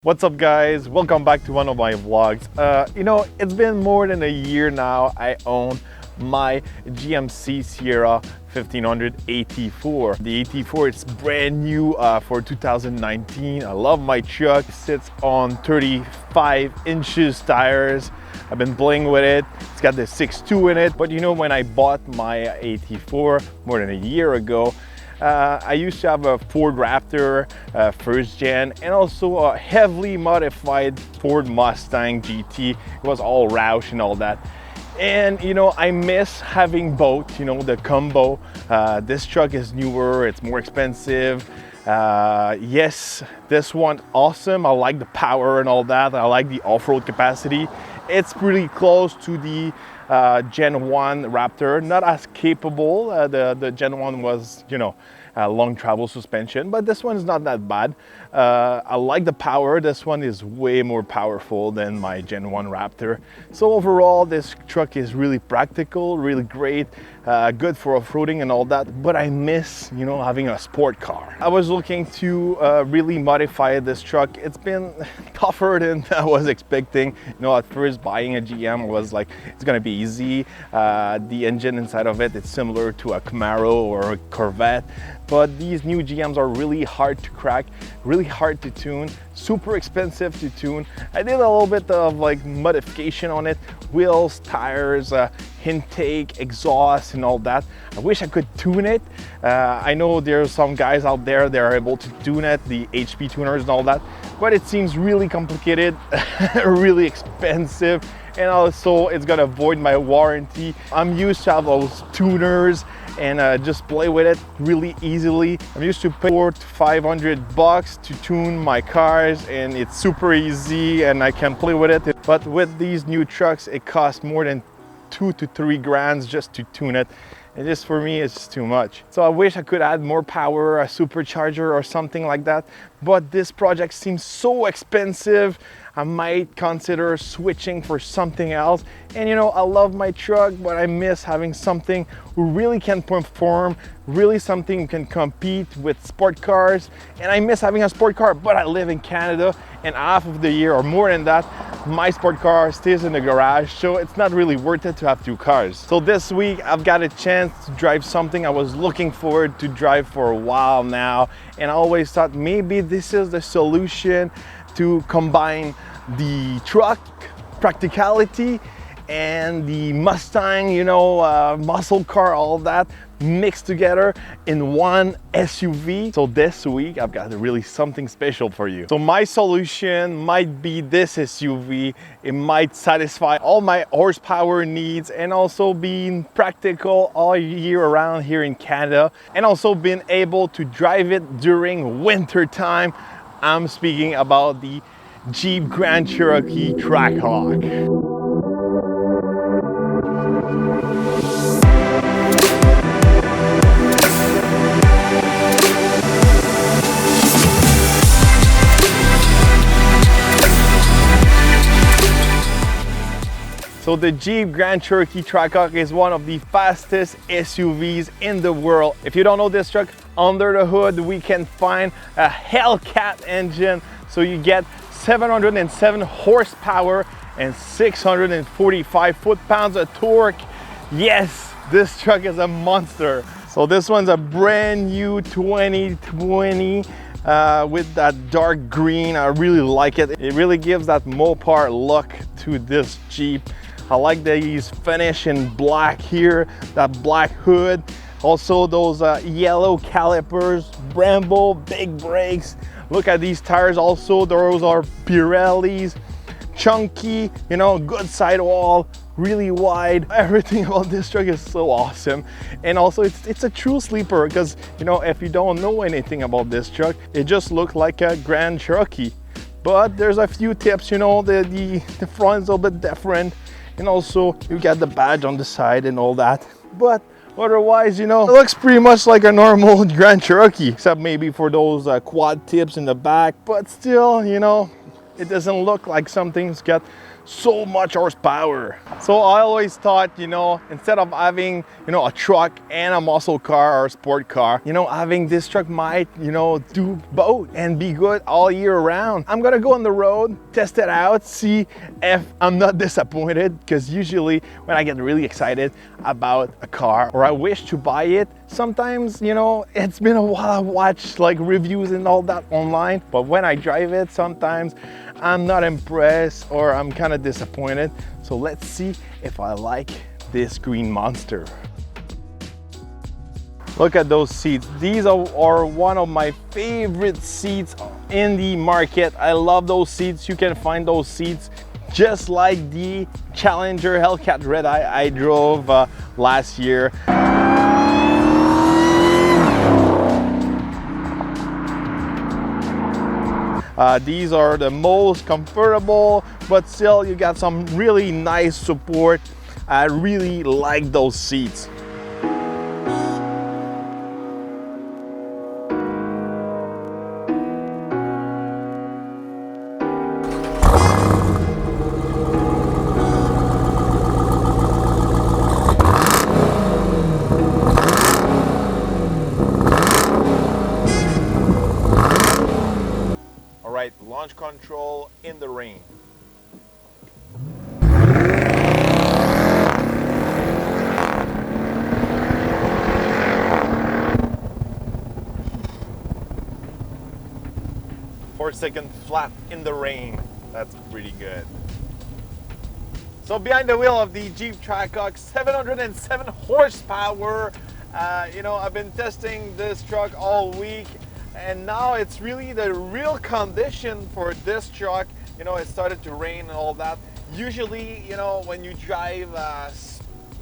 What's up guys, welcome back to one of my vlogs. It's been more than a year now I own my GMC Sierra 1500 AT4. The AT4, it's brand new for 2019. I love my truck. It sits on 35 inches tires. I've been playing with it. It's got the 6.2 in it. But when I bought my AT4 more than a year ago, I used to have a Ford Raptor first gen and also a heavily modified Ford Mustang GT. It was all Roush and all that. And I miss having both, the combo. This truck is newer, it's more expensive. Yes, this one awesome. I like the power and all that. I like the off-road capacity. It's pretty close to the Gen 1 Raptor, not as capable. The Gen 1 was, long travel suspension, but this one is not that bad. I like the power. This one is way more powerful than my Gen 1 Raptor. So overall, this truck is really practical, really great, good for off-roading and all that, but I miss, having a sport car. I was looking to really modify this truck. It's been tougher than I was expecting. At first buying a GM was like, it's gonna be easy. The engine inside of it, it's similar to a Camaro or a Corvette, but these new GMs are really hard to crack, really hard to tune, super expensive to tune. I did a little bit of modification on it, wheels, tires, intake, exhaust and all that. I wish I could tune it. I know there's some guys out there that are able to tune it, the HP tuners and all that, but it seems really complicated, really expensive, and also it's gonna void my warranty. I'm used to have those tuners and just play with it really easily. I'm used to pay $400 to $500 to tune my cars, and it's super easy and I can play with it. But with these new trucks, it costs more than 2 to 3 grand just to tune it. And just for me, it's just too much. So I wish I could add more power, a supercharger or something like that. But this project seems so expensive. I might consider switching for something else. And I love my truck, but I miss having something who really can perform, really something who can compete with sport cars. And I miss having a sport car, but I live in Canada and half of the year or more than that, my sport car stays in the garage. So it's not really worth it to have 2 cars. So this week I've got a chance to drive something I was looking forward to drive for a while now. And I always thought maybe this is the solution to combine the truck practicality and the Mustang, muscle car, all that mixed together in one SUV. So this week I've got really something special for you. So my solution might be this SUV. It might satisfy all my horsepower needs and also being practical all year around here in Canada, and also being able to drive it during winter time. I'm speaking about the Jeep Grand Cherokee TRACKHAWK. So the Jeep Grand Cherokee TRACKHAWK is one of the fastest SUVs in the world. If you don't know this truck, under the hood we can find a Hellcat engine. So you get 707 horsepower and 645 foot-pounds of torque. Yes, this truck is a monster. So this one's a brand new 2020 with that dark green. I really like it. It really gives that Mopar look to this Jeep. I like that he's finished in black here, that black hood. Also those yellow calipers, Brembo, big brakes. Look at these tires also, those are Pirellis. Chunky, good sidewall, really wide. Everything about this truck is so awesome. And also it's a true sleeper because, if you don't know anything about this truck, it just looks like a Grand Cherokee. But there's a few tips, the front is a little bit different. And also you got the badge on the side and all that. But otherwise, it looks pretty much like a normal Grand Cherokee, except maybe for those quad tips in the back. But still, it doesn't look like something's got so much horsepower. So I always thought, you know, instead of having, you know, a truck and a muscle car or a sport car, you know, having this truck might, you know, do both and be good all year round. I'm gonna go on the road, test it out, see if I'm not disappointed, because usually when I get really excited about a car or I wish to buy it, sometimes, you know, it's been a while I watch like reviews and all that online, but when I drive it, sometimes I'm not impressed or I'm kind of disappointed. So let's see if I like this green monster. Look at those seats. These are one of my favorite seats in the market. I love those seats. You can find those seats just like the Challenger Hellcat Red I drove last year. These are the most comfortable, but still you got some really nice support. I really like those seats. Launch control in the rain. Four-second flat in the rain. That's pretty good. So behind the wheel of the Jeep TRACKHAWK, 707 horsepower. You know, I've been testing this truck all week, and now it's really the real condition for this truck. You know, it started to rain and all that. Usually, you know, when you drive a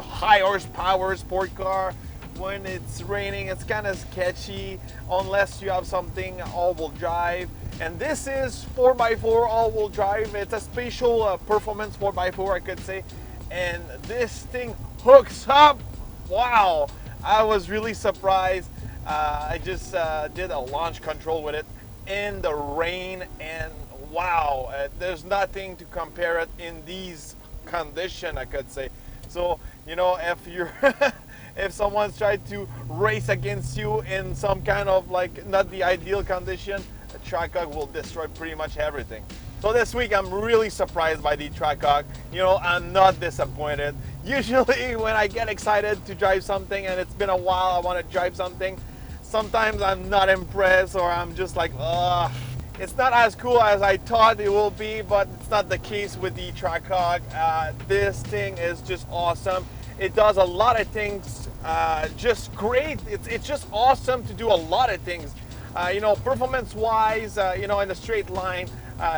high horsepower sport car, when it's raining, it's kind of sketchy unless you have something all-wheel drive. And this is 4x4 all-wheel drive. It's a special performance 4x4, I could say. And this thing hooks up. Wow, I was really surprised. I just did a launch control with it in the rain, and wow, there's nothing to compare it in these conditions, I could say. So, you know, if you're if someone's tried to race against you in some kind of like not the ideal condition, a TRACKHAWK will destroy pretty much everything. So this week I'm really surprised by the TRACKHAWK. You know, I'm not disappointed. Usually when I get excited to drive something and it's been a while, I want to drive something, sometimes I'm not impressed, or I'm just like, ugh. It's not as cool as I thought it will be, but it's not the case with the TRACKHAWK. This thing is just awesome. It does a lot of things just great. It's just awesome to do a lot of things. You know, performance-wise, you know, in a straight line,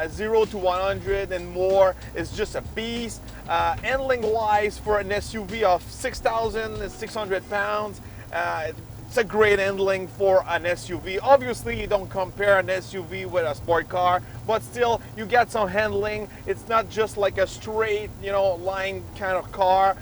0 to 100 and more is just a beast. Handling-wise, for an SUV of 6,600 pounds, it's a great handling for an SUV. Obviously, you don't compare an SUV with a sport car, but still, you get some handling. It's not just like a straight, you know, line kind of car.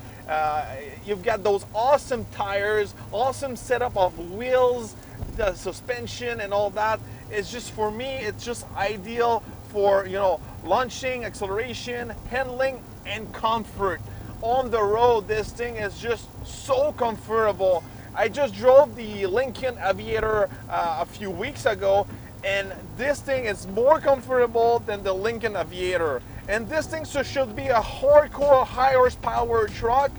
You've got those awesome tires, awesome setup of wheels, the suspension and all that. It's just, for me, it's just ideal for, you know, launching, acceleration, handling, and comfort. On the road, this thing is just so comfortable. I just drove the Lincoln Aviator a few weeks ago, and this thing is more comfortable than the Lincoln Aviator. And this thing should be a hardcore high horsepower truck.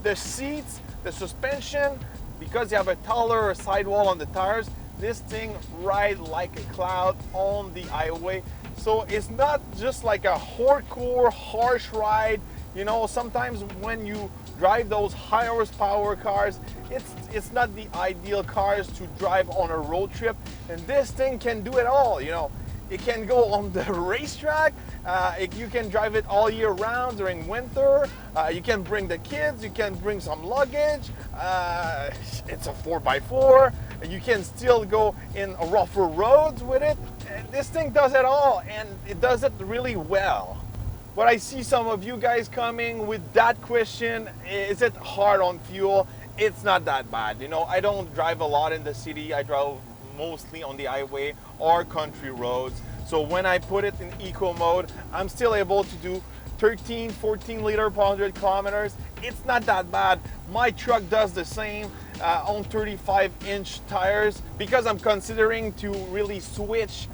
The seats, the suspension, because you have a taller sidewall on the tires, this thing rides like a cloud on the highway. So it's not just like a hardcore harsh ride. You know, sometimes when you drive those high horsepower cars, it's not the ideal cars to drive on a road trip, and this thing can do it all. You know, it can go on the racetrack, you can drive it all year round during winter, you can bring the kids, you can bring some luggage, it's a 4x4, you can still go in rougher roads with it. This thing does it all, and it does it really well. But I see some of you guys coming with that question, is it hard on fuel? It's not that bad. You know, I don't drive a lot in the city. I drive mostly on the highway or country roads. So when I put it in eco mode, I'm still able to do 13, 14 liter per 100 kilometers. It's not that bad. My truck does the same on 35-inch tires. Because I'm considering to really switch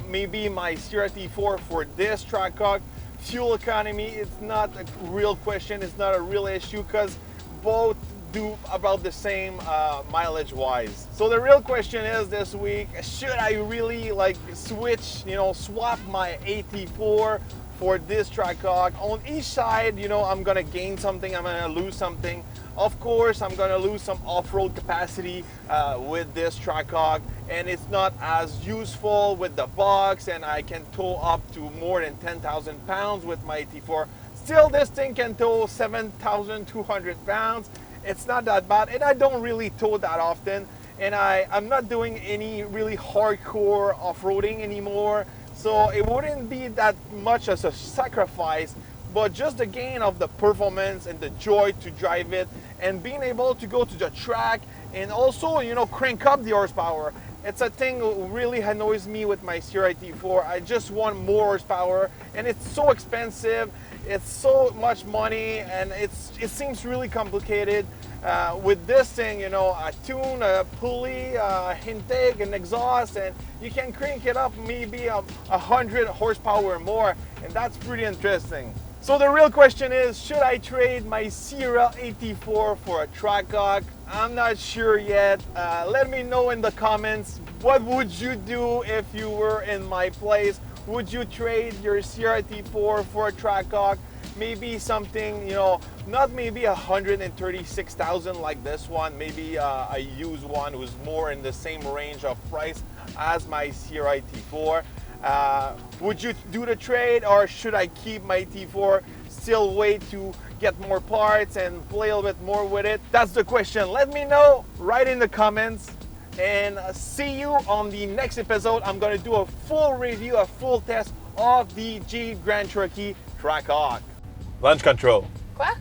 maybe my SIERRA AT4 for this TRACKHAWK, fuel economy is not a real question, it's not a real issue, because both do about the same mileage wise. So the real question is this week, should I really like switch, swap my AT4 for this TRACKHAWK? On each side, I'm gonna gain something, I'm gonna lose something. Of course, I'm gonna lose some off-road capacity with this TRACKHAWK, and it's not as useful with the box, and I can tow up to more than 10,000 pounds with my AT4. Still, this thing can tow 7,200 pounds. It's not that bad, and I don't really tow that often, and I'm not doing any really hardcore off-roading anymore, so it wouldn't be that much as a sacrifice, but just the gain of the performance and the joy to drive it and being able to go to the track and also, crank up the horsepower. It's a thing that really annoys me with my SIERRA AT4. I just want more horsepower, and it's so expensive. It's so much money, and it seems really complicated. With this thing, a tune, a pulley, intake, an exhaust, and you can crank it up maybe 100 horsepower more, and that's pretty interesting. So the real question is, should I trade my SIERRA AT4 for a TRACKHAWK? I'm not sure yet. Let me know in the comments, what would you do if you were in my place? Would you trade your SIERRA AT4 for a TRACKHAWK? Maybe something, not maybe 136,000 like this one, maybe a used one who's more in the same range of price as my SIERRA AT4. Would you do the trade, or should I keep my AT4, still wait to get more parts and play a little bit more with it? That's the question. Let me know right in the comments, and see you on the next episode. I'm going to do a full review, a full test of the Jeep Grand Cherokee TRACKHAWK. Launch control. Quoi?